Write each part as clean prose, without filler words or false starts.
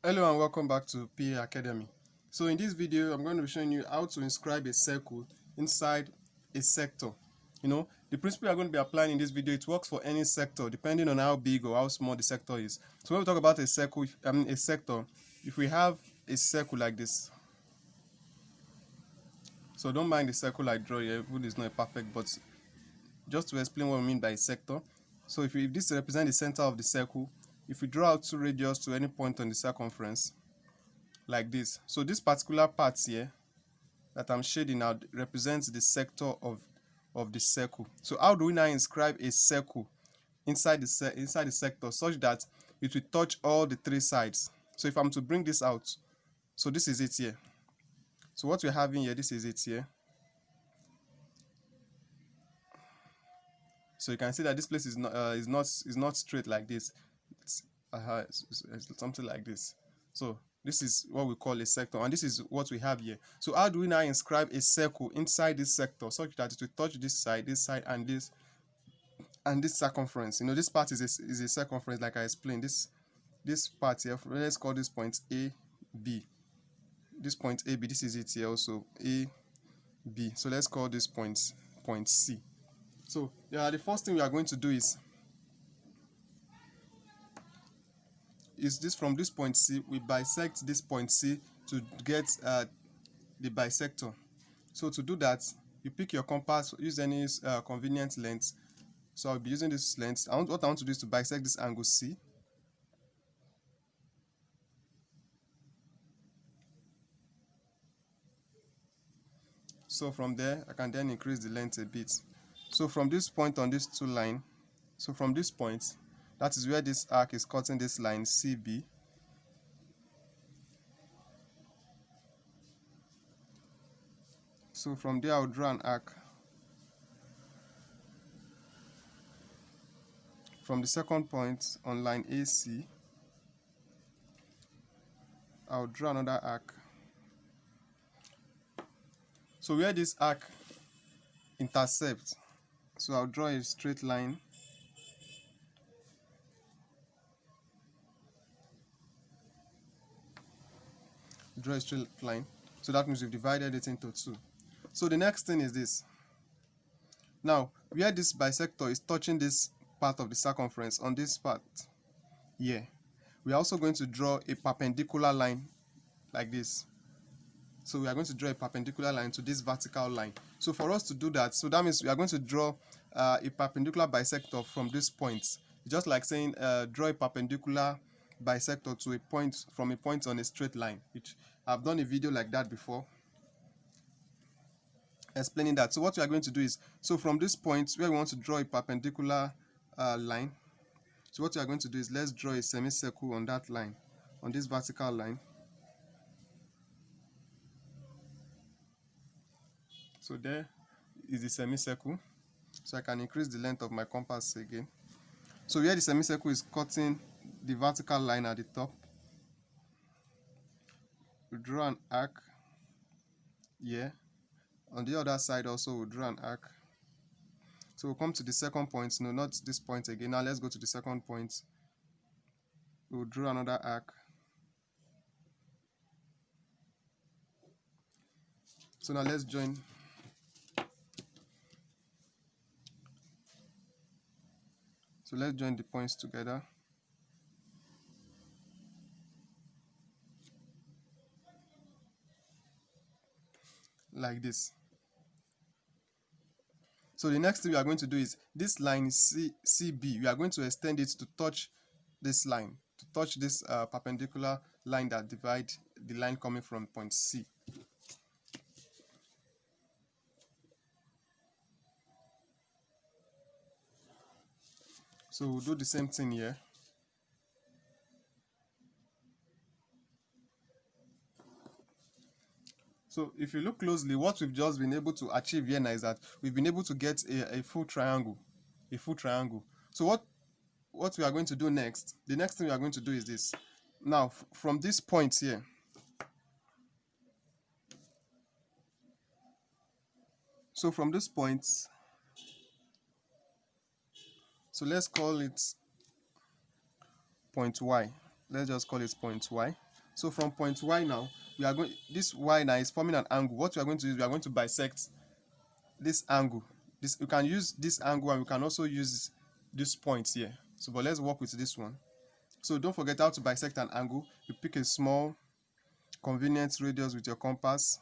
Hello and welcome back to PA Academy. So in this video, I'm going to be showing you how to inscribe a circle inside a sector. The principle I'm going to be applying in this video, it works for any sector depending on how big or how small the sector is. So when we talk about a circle, a sector, if we have a circle like this, so don't mind the circle I draw here, even it's not perfect, but just to explain what we mean by a sector. So if this represents the center of the circle, if we draw out two radius to any point on the circumference, like this. So this particular part here that I'm shading out represents the sector of the circle. So how do we now inscribe a circle inside the sector such that it will touch all the three sides? So if I'm to bring this out, so this is it here. So what we're having here, this is it here. So you can see that this place is not straight like this. It's something like this. So this is what we call a sector, and this is what we have here. So how do we now inscribe a circle inside this sector such that it will touch this side, and this circumference? This part is a circumference, like I explained. This part here, let's call this point A, B. This point A, B, this is it here also, A, B. So let's call this point C. So the first thing we are going to do is this from this point C, we bisect this point C to get the bisector. So to do that, you pick your compass, use any convenient length. So I'll be using this length. What I want to do is to bisect this angle C. So from there, I can then increase the length a bit. So from this point on these two lines, so from this point, that is where this arc is cutting this line CB. So from there, I'll draw an arc. From the second point on line AC, I'll draw another arc. So where this arc intercepts, so I'll draw a straight line. Draw a straight line. So that means we've divided it into two. So the next thing is this. Now, where this bisector is touching this part of the circumference on this part here, we are also going to draw a perpendicular line like this. So we are going to draw a perpendicular line to this vertical line. So for us to do that, so that means we are going to draw a perpendicular bisector from this point. Just like saying draw a perpendicular bisector to a point from a point on a straight line, which I've done a video like that before explaining that. So what we are going to do is, so from this point where we want to draw a perpendicular line, so what we are going to do is let's draw a semicircle on that line, on this vertical line. So there is the semicircle. So I can increase the length of my compass again. So here the semicircle is cutting the vertical line at the top. We draw an arc here. On the other side also we'll draw an arc. So we'll come to the second point. No, not this point again. Now let's go to the second point. We'll draw another arc. So now let's join. So let's join the points together. Like this. So the next thing we are going to do is this line CB, we are going to extend it to touch this line, to touch this perpendicular line that divides the line coming from point C. So we'll do the same thing here. So if you look closely, what we've just been able to achieve here now is that we've been able to get a full triangle. So what we are going to do next, the next thing we are going to do is this. Now from this point here, so from this point, so let's call it point Y. Let's just call it point Y. So from point Y now, we are going, this Y now is forming an angle. What we are going to do is we are going to bisect this angle. This, you can use this angle and we can also use this point here. So but let's work with this one. So don't forget how to bisect an angle. You pick a small convenient radius with your compass.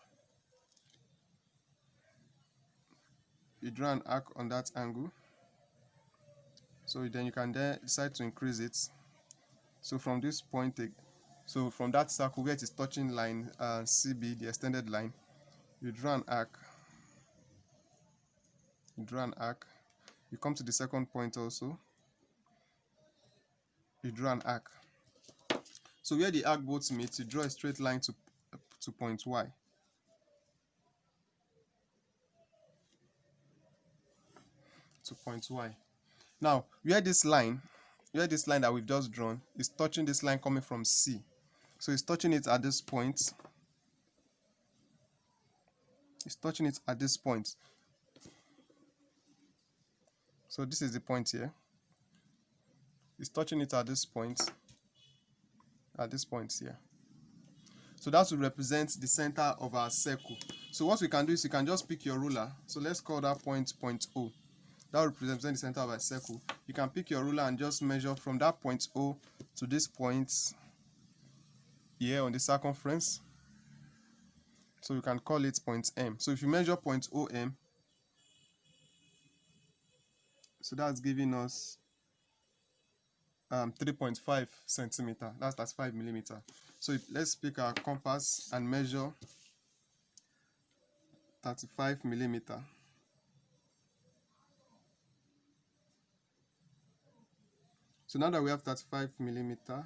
You draw an arc on that angle. So then you can then decide to increase it. So from this point, so from that circle where it is touching line CB, the extended line, you draw an arc. You draw an arc. You come to the second point also. You draw an arc. So where the arc both meet, you draw a straight line to point Y. To point Y. Now, where this line that we've just drawn is touching this line coming from C. So it's touching it at this point. It's touching it at this point. So this is the point here. It's touching it at this point. At this point here. So that will represent the center of our circle. So what we can do is you can just pick your ruler. So let's call that point O. That will represent the center of our circle. You can pick your ruler and just measure from that point O to this point here on the circumference. So you can call it point M. So if you measure point OM, so that's giving us 3.5 centimeter. That's 5 millimeter. So let's pick our compass and measure 35 millimeter. So now that we have 35 millimeter,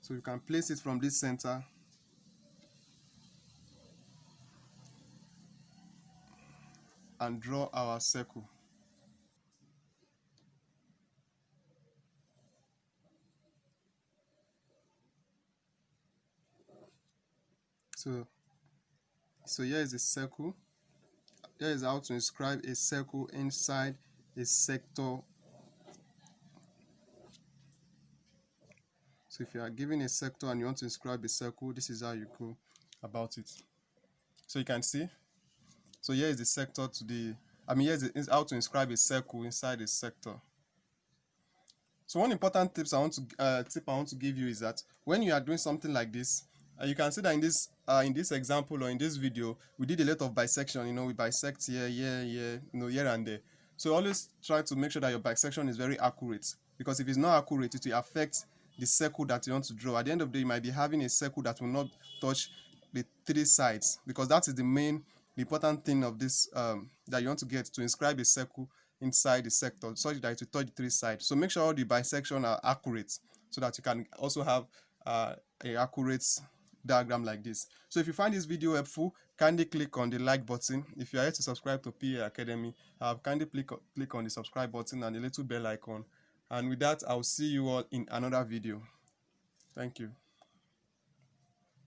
so you can place it from this center and draw our circle. So here is a circle. Here is how to inscribe a circle inside a sector. So if you are given a sector and you want to inscribe a circle, this is how you go about it. So you can see. So here is the sector to the, here's how to inscribe a circle inside a sector. So one important tip I want to give you is that when you are doing something like this, you can see that in this example or in this video, we did a lot of bisection. We bisect here, here, here and there. So always try to make sure that your bisection is very accurate, because if it's not accurate, it will affect the circle that you want to draw. At the end of the day, you might be having a circle that will not touch the 3 sides, because that is the important thing of this that you want to get to inscribe a circle inside the sector, such that it will touch the 3 sides. So make sure all the bisection are accurate, so that you can also have a accurate diagram like this. So if you find this video helpful, kindly click on the like button. If you are here to subscribe to PA Academy, kindly click on the subscribe button and the little bell icon. And with that, I'll see you all in another video. Thank you.